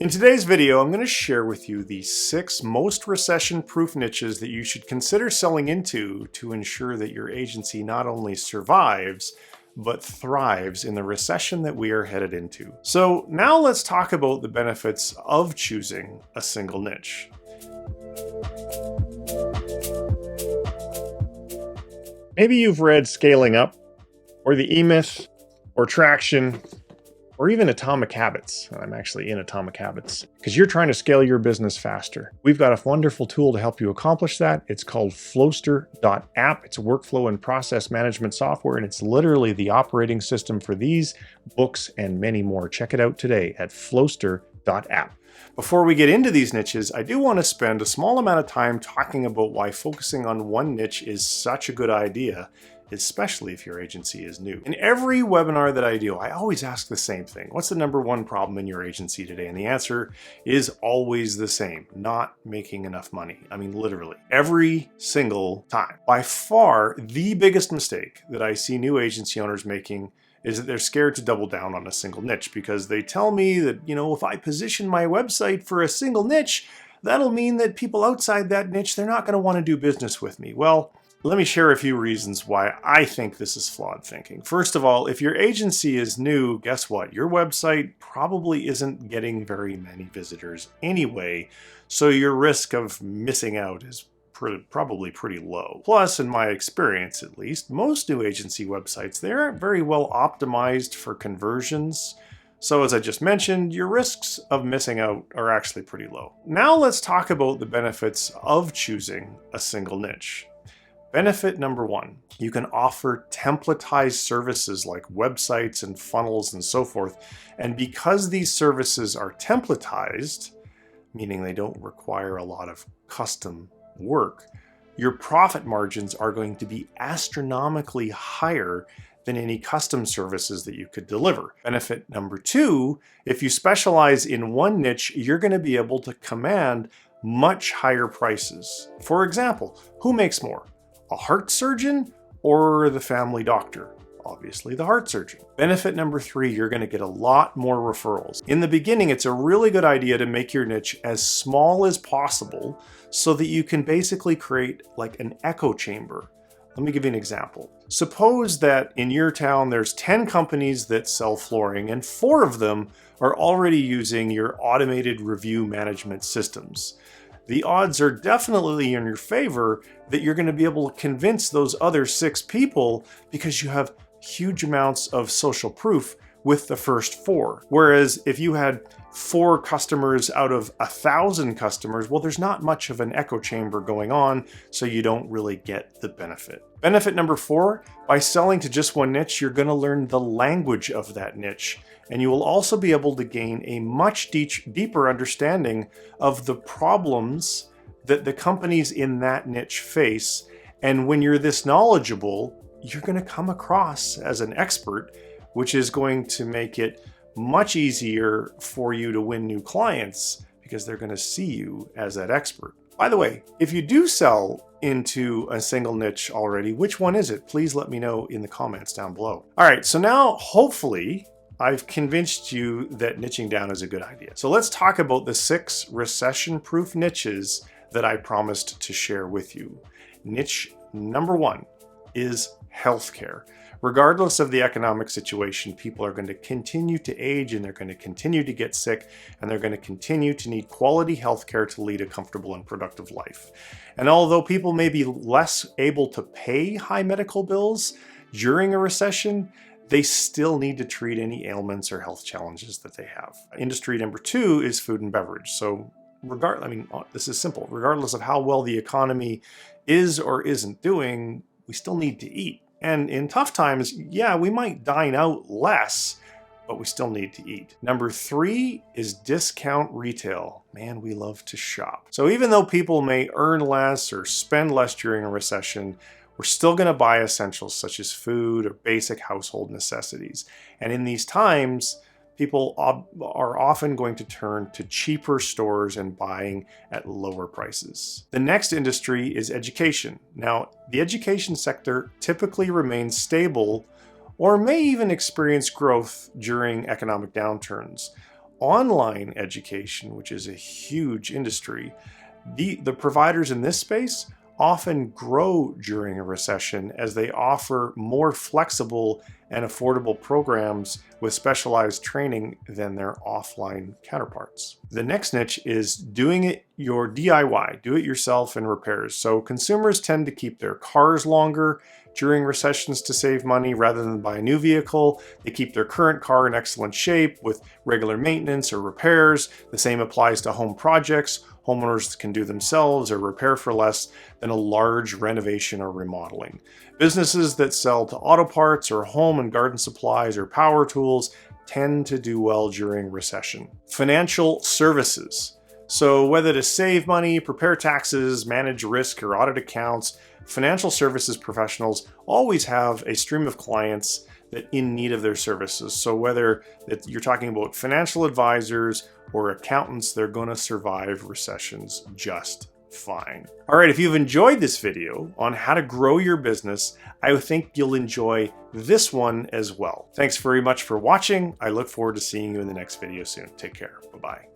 In today's video, I'm going to share with you the 6 most recession-proof niches that you should consider selling into to ensure that your agency not only survives, but thrives in the recession that we are headed into. So now let's talk about the benefits of choosing a single niche. Maybe you've read Scaling Up, or The E-Myth, or Traction, or even Atomic Habits. I'm actually in Atomic Habits because you're trying to scale your business faster. We've got a wonderful tool to help you accomplish that. It's called Flowster.app. It's a workflow and process management software, and it's literally the operating system for these books and many more. Check it out today at Flowster.app. Before we get into these niches, I do want to spend a small amount of time talking about why focusing on one niche is such a good idea, especially if your agency is new. In every webinar that I do, I always ask the same thing. What's the number one problem in your agency today? And the answer is always the same: not making enough money. I mean, literally every single time. By far, the biggest mistake that I see new agency owners making is that they're scared to double down on a single niche because they tell me that, if I position my website for a single niche, that'll mean that people outside that niche, they're not going to want to do business with me. Well, let me share a few reasons why I think this is flawed thinking. First of all, if your agency is new, guess what? Your website probably isn't getting very many visitors anyway, so your risk of missing out is probably pretty low. Plus, in my experience at least, most new agency websites, they aren't very well optimized for conversions. So as I just mentioned, your risks of missing out are actually pretty low. Now let's talk about the benefits of choosing a single niche. Benefit number 1, you can offer templatized services like websites and funnels and so forth. And because these services are templatized, meaning they don't require a lot of custom work, your profit margins are going to be astronomically higher than any custom services that you could deliver. Benefit number 2, if you specialize in one niche, you're going to be able to command much higher prices. For example, who makes more? A heart surgeon or the family doctor? Obviously the heart surgeon. Benefit number 3, you're going to get a lot more referrals. In the beginning, it's a really good idea to make your niche as small as possible so that you can basically create like an echo chamber. Let me give you an example. Suppose that in your town there's 10 companies that sell flooring and 4 of them are already using your automated review management systems. The odds are definitely in your favor that you're going to be able to convince those other 6 people because you have huge amounts of social proof with the first 4. Whereas if you had 4 customers out of 1,000 customers, well, there's not much of an echo chamber going on, so you don't really get the benefit. Benefit number 4, by selling to just one niche, you're going to learn the language of that niche. And you will also be able to gain a much deeper understanding of the problems that the companies in that niche face. And when you're this knowledgeable, you're going to come across as an expert, which is going to make it much easier for you to win new clients because they're going to see you as that expert. By the way, if you do sell into a single niche already, which one is it? Please let me know in the comments down below. All right, so now hopefully I've convinced you that niching down is a good idea. So let's talk about the 6 recession-proof niches that I promised to share with you. Niche number 1 is healthcare. Regardless of the economic situation, people are going to continue to age and they're going to continue to get sick and they're going to continue to need quality healthcare to lead a comfortable and productive life. And although people may be less able to pay high medical bills during a recession, they still need to treat any ailments or health challenges that they have. Industry number 2 is food and beverage. So this is simple. Regardless of how well the economy is or isn't doing, we still need to eat. And in tough times, yeah, we might dine out less, but we still need to eat. Number 3 is discount retail. Man, we love to shop. So even though people may earn less or spend less during a recession, we're still going to buy essentials such as food or basic household necessities. And in these times, people are often going to turn to cheaper stores and buying at lower prices. The next industry is education. Now, the education sector typically remains stable or may even experience growth during economic downturns. online education, which is a huge industry, the providers in this space often grow during a recession as they offer more flexible and affordable programs with specialized training than their offline counterparts. The next niche is doing it your DIY, do it yourself and repairs. So consumers tend to keep their cars longer during recessions to save money rather than buy a new vehicle. They keep their current car in excellent shape with regular maintenance or repairs. The same applies to home projects. Homeowners can do themselves or repair for less than a large renovation or remodeling. Businesses that sell to auto parts or home and garden supplies or power tools tend to do well during recession. Financial services. So whether to save money, prepare taxes, manage risk, or audit accounts, financial services professionals always have a stream of clients that in need of their services. So whether that you're talking about financial advisors or accountants, they're going to survive recessions just fine. All right, if you've enjoyed this video on how to grow your business, I think you'll enjoy this one as well. Thanks very much for watching. I look forward to seeing you in the next video soon. Take care. Bye-bye.